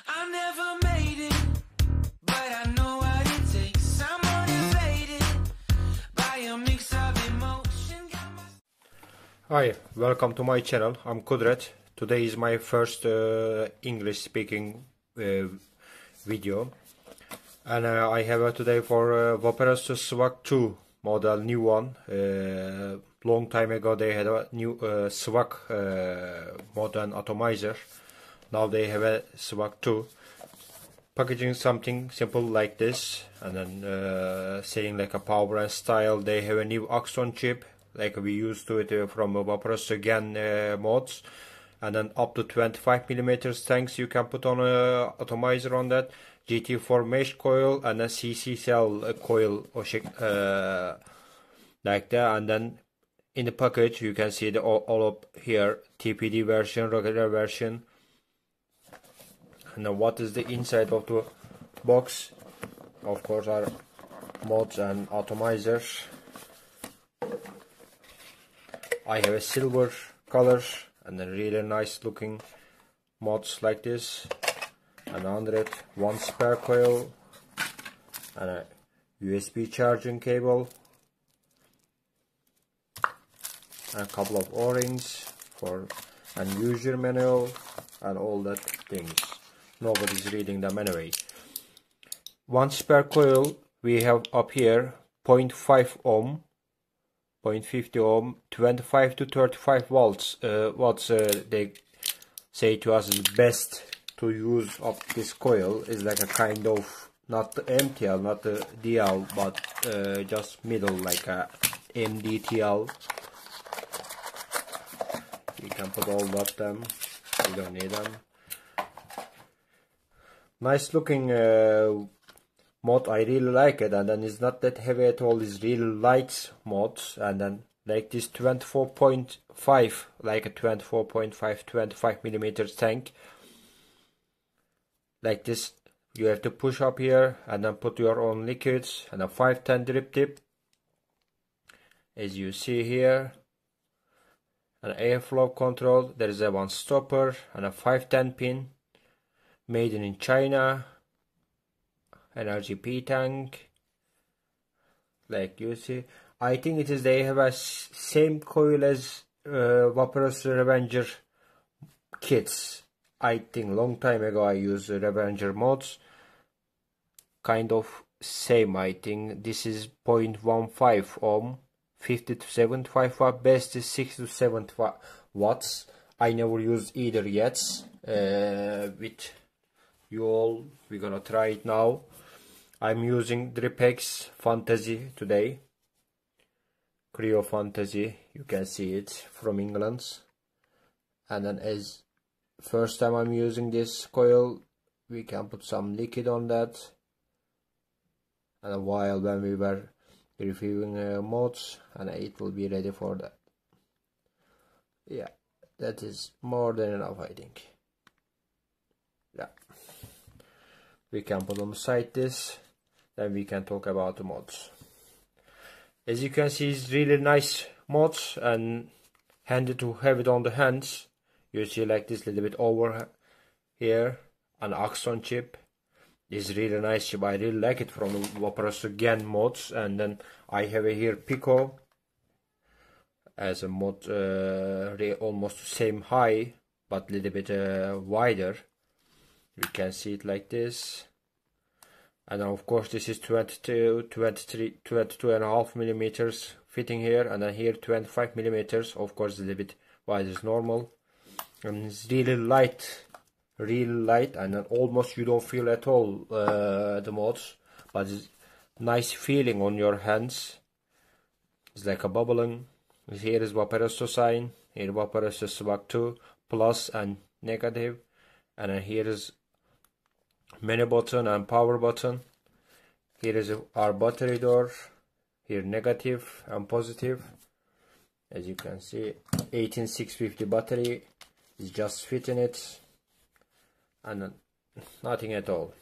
I never made it, but I know what it takes. I'm motivated by a mix of emotion. Hi, welcome to my channel. I'm Kudret. Today is my first English speaking video, and I have today for Vaperosso Swag 2 model, new one. Long time ago they had a new Swag modern atomizer. Now they have a Swag 2. Packaging something simple like this, and then saying like a power and style. They have a new Axon chip, like we used to it from Vaperosso again mods, and then up to 25mm tanks you can put on a atomizer on that. GT4 mesh coil and a CC cell coil like that. And then in the package you can see the all up here, TPD version, regular version. And then what is the inside of the box? Of course are mods and atomizers. I have a silver color and then really nice looking mods like this, and under it one spare coil and a USB charging cable and a couple of O-rings for and user manual and all that things. Nobody's reading them anyway. One spare coil we have up here, 0.5 ohm, 0.50 ohm, 25 to 35 volts. They say to us is best to use of this coil is like a kind of, not the MTL, not the DL, but just middle, like a MDTL. You can put all of them, you don't need them. Nice looking mod, I really like it, and then it's not that heavy at all, it's really light mods. And then like this 24.5, like a 25mm tank like this, you have to push up here and then put your own liquids, and a 510 drip tip as you see here, an airflow control. There is a one stopper and a 510 pin, made in China. Energy P tank, like you see. I think it is, they have a same coil as Vaperosso Revenger kits. I think long time ago I used Revenger mods, kind of same. I think this is 0.15 ohm, 50 to 75 watt, best is 6 to 7 watts. I never used either yet. With you all, we're gonna try it now. I'm using Dripex Fantasy today, Creo Fantasy, you can see it, from England. And then as first time I'm using this coil, we can put some liquid on that. And a while when we were reviewing mods, and it will be ready for that. Yeah, that is more than enough, I think. Yeah, we can put on the side this, then we can talk about the mods. As you can see, it's really nice mods and handy to have it on the hands. You see like this little bit over here, an Axon chip. It's really nice chip, I really like it from the Vaperosso again mods. And then I have here Pico as a mod, almost same high but little bit wider. You can see it like this. And of course this is 22.5mm fitting here, and then here 25mm, of course a little bit wide as normal. And it's really light, and then almost you don't feel at all the mods, but it's nice feeling on your hands. It's like a bubbling. Here is Vaperosso sign, here Vaperosso Swag 2 plus and negative, and then here is menu button and power button. Here is our battery door, here negative and positive. As you can see, 18650 battery is just fitting it, and nothing at all.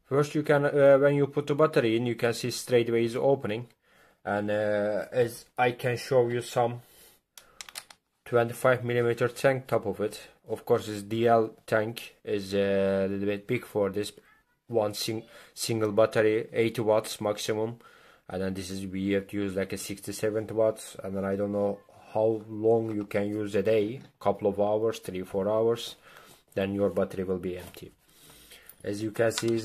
First you can, when you put the battery in, you can see straight away is opening, and as I can show you some 25mm tank top of it, Of course this DL tank is a little bit big for this one single battery, 80 watts maximum, and then this is, we have to use like a 60-70 watts, and then I don't know how long you can use a day, couple of hours, 3-4 hours, then your battery will be empty. As you can see,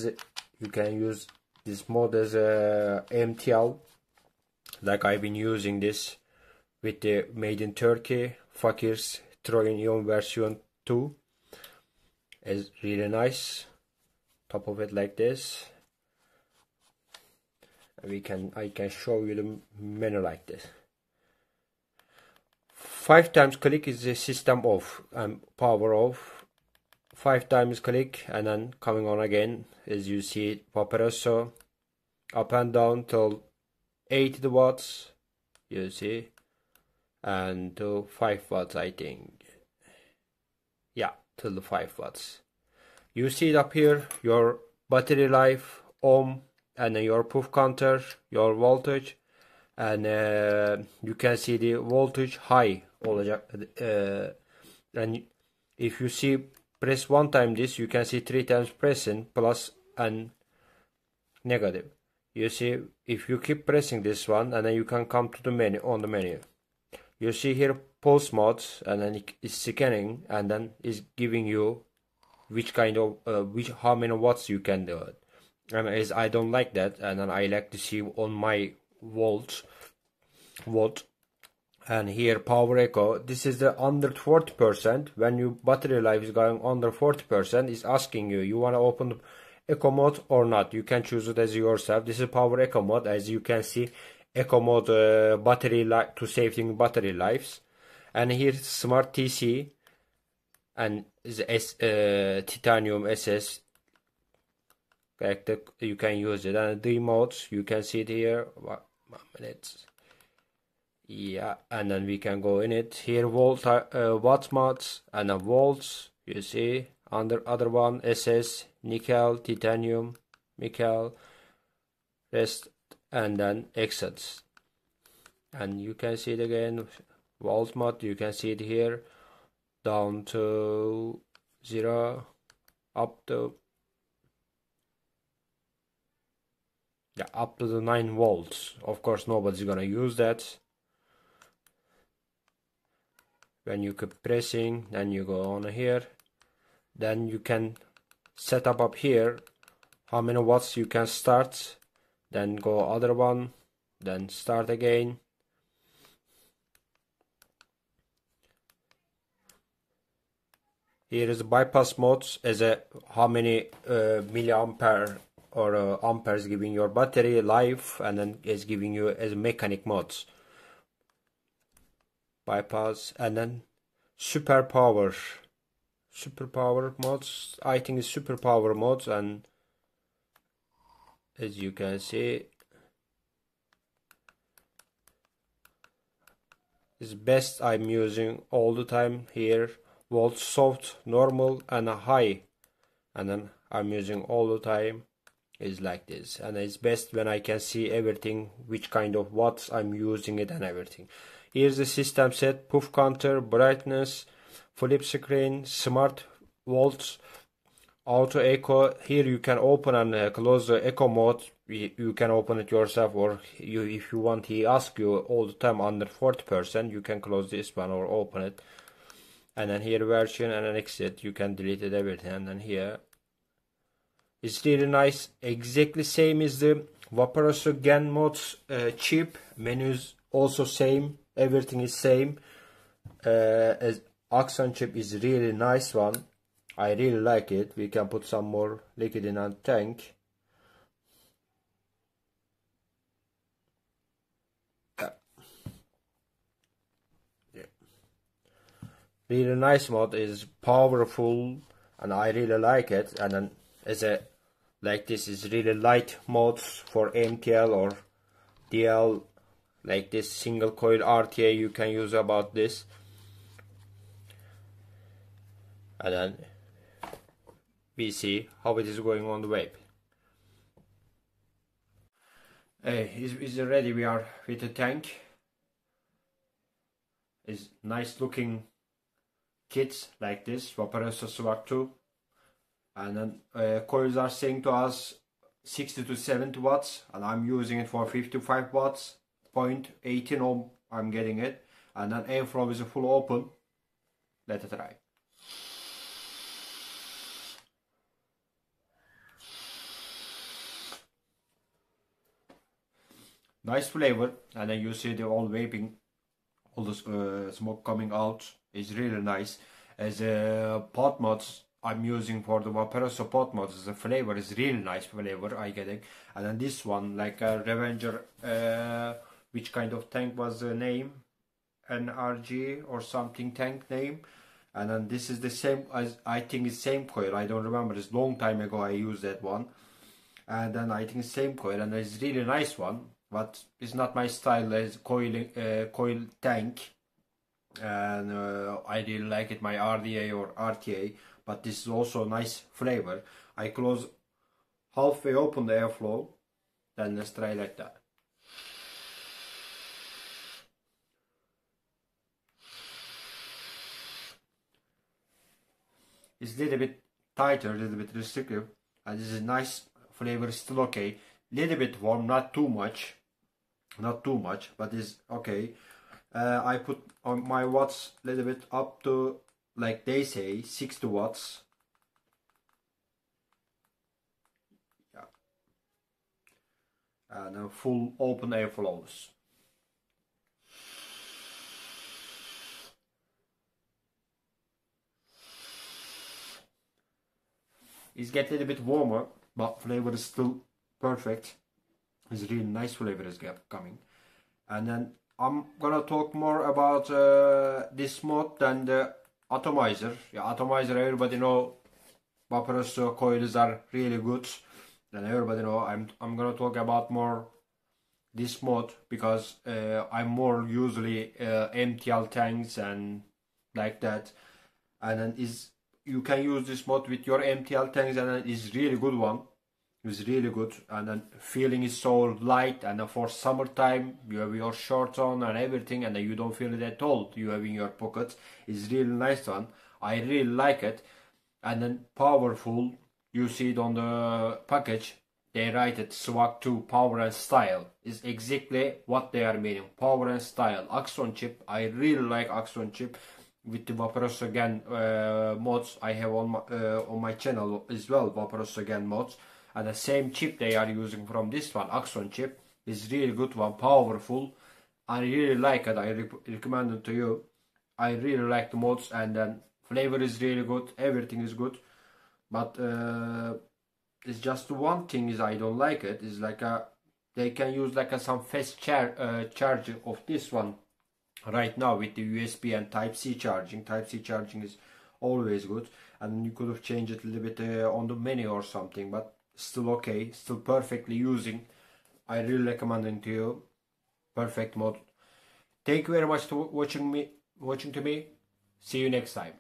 you can use this mode as a MTL, like I've been using this with the made in Turkey Fakir's Trojan Ion version 2. Is really nice. Top of it like this. I can show you the menu like this. 5 times click is the system off and power off. 5 times click and then coming on again, as you see, Vaperosso up and down till 80 watts, you see, and to 5 watts I think. Yeah, till the 5 watts. You see it up here, your battery life, ohm, and then your puff counter, your voltage, and you can see the voltage high olacak. And if you see, press 1 time this, you can see 3 times pressing, plus and negative. You see, if you keep pressing this one, and then you can come to the menu, on the menu. You see here pulse modes, and then it's scanning, and then it's giving you which kind of how many watts you can do it. And as I don't like that, and then I like to see on my watt. And here power echo, this is the under 40%. When your battery life is going under 40%, it's asking you, you want to open the echo mode or not. You can choose it as yourself. This is power echo mode. As you can see, echo mode battery life to saving battery lives. And here smart TC and the titanium SS, like you can use it. And the modes, you can see it here. 1 minute. Yeah, and then we can go in it here, watts mods, and then volts, you see, under other one, SS, nickel, titanium, nickel, rest, and then exits. And you can see it again, volt mod, you can see it here, down to 0, up to, yeah, up to the 9 volts. Of course nobody's gonna use that. When you keep pressing, then you go on here, then you can set up here how many watts you can start, then go other one, then start again. Here is bypass modes as a how many milliampere or amperes giving your battery life, and then is giving you as mechanic modes. Bypass, and then superpower modes, I think it's superpower modes, and as you can see, is best I'm using all the time here, volt, soft, normal, and a high, and then I'm using all the time is like this, and it's best when I can see everything, which kind of watts I'm using it and everything. Here's the system set, puff counter, brightness, flip screen, smart volts, auto echo. Here you can open and close the echo mode. You can open it yourself, or if you want, he asks you all the time under 40%, you can close this one or open it. And then here version, and then exit, you can delete it, everything. And then here it's really nice, exactly same as the Vaperosso Gen modes chip. Menus also same, everything is same. As Axon chip is really nice one, I really like it. We can put some more liquid in our tank. Really nice mod, is powerful, and I really like it. And then as a like this is really light modes for MTL or DL, like this single coil RTA you can use about this. And then we see how it is going on the vape. Is ready? We are with the tank. Is nice looking kits like this, Vaperosso Swag 2, and then coils are saying to us 60 to 70 watts, and I'm using it for 55 watts, 0.18 ohm I'm getting it, and then airflow is a full open. Let it try. Nice flavor, and then you see the all vaping, all the smoke coming out is really nice. As pot mods I'm using for the Vaperosso pot mods, the flavor is really nice flavor I getting. And then this one like a Revenger, which kind of tank was the name, NRG or something tank name. And then this is the same as, I think it's same coil, I don't remember, it's long time ago I used that one. And then I think same coil, and it's really nice one, but it's not my style as coil tank. And I really like it, my RDA or RTA, but this is also a nice flavor. I close halfway open the airflow, then let's try like that. It's a little bit tighter, a little bit restrictive, and this is nice flavor, still okay. Little bit warm, not too much, but it's okay. I put on my watts a little bit up to, like they say, 60 watts. Yeah. And full open airflows. It's getting a little bit warmer, but flavor is still perfect. It's really nice flavor is coming. And then I'm gonna talk more about this mod than the atomizer. Yeah, atomizer, everybody know Vaperosso coils are really good, and everybody know. I'm gonna talk about more this mod because I'm more usually MTL tanks and like that, and then you can use this mod with your MTL tanks, and it's really good one. It's really good, and then feeling is so light, and then for summertime you have your shorts on and everything, and then you don't feel it at all. You have in your pockets. It's really nice one. I really like it, and then powerful. You see it on the package. They write it Swag 2 power and style. Is exactly what they are meaning. Power and style. Axon chip. I really like Axon chip. With the Vaperosso again mods I have on my channel as well, Vaperosso again mods, and the same chip they are using from this one, Axon chip, is really good one, powerful. I really like it. I recommend it to you. I really like the mods, and then flavor is really good, everything is good, but it's just one thing is I don't like it. Is like they can use like some fast charge of this one right now with the USB and Type-C charging. Type-C charging is always good, and you could have changed it a little bit on the menu or something, but still okay, still perfectly using. I really recommend it to you. Perfect mod. Thank you very much for watching to me. See you next time.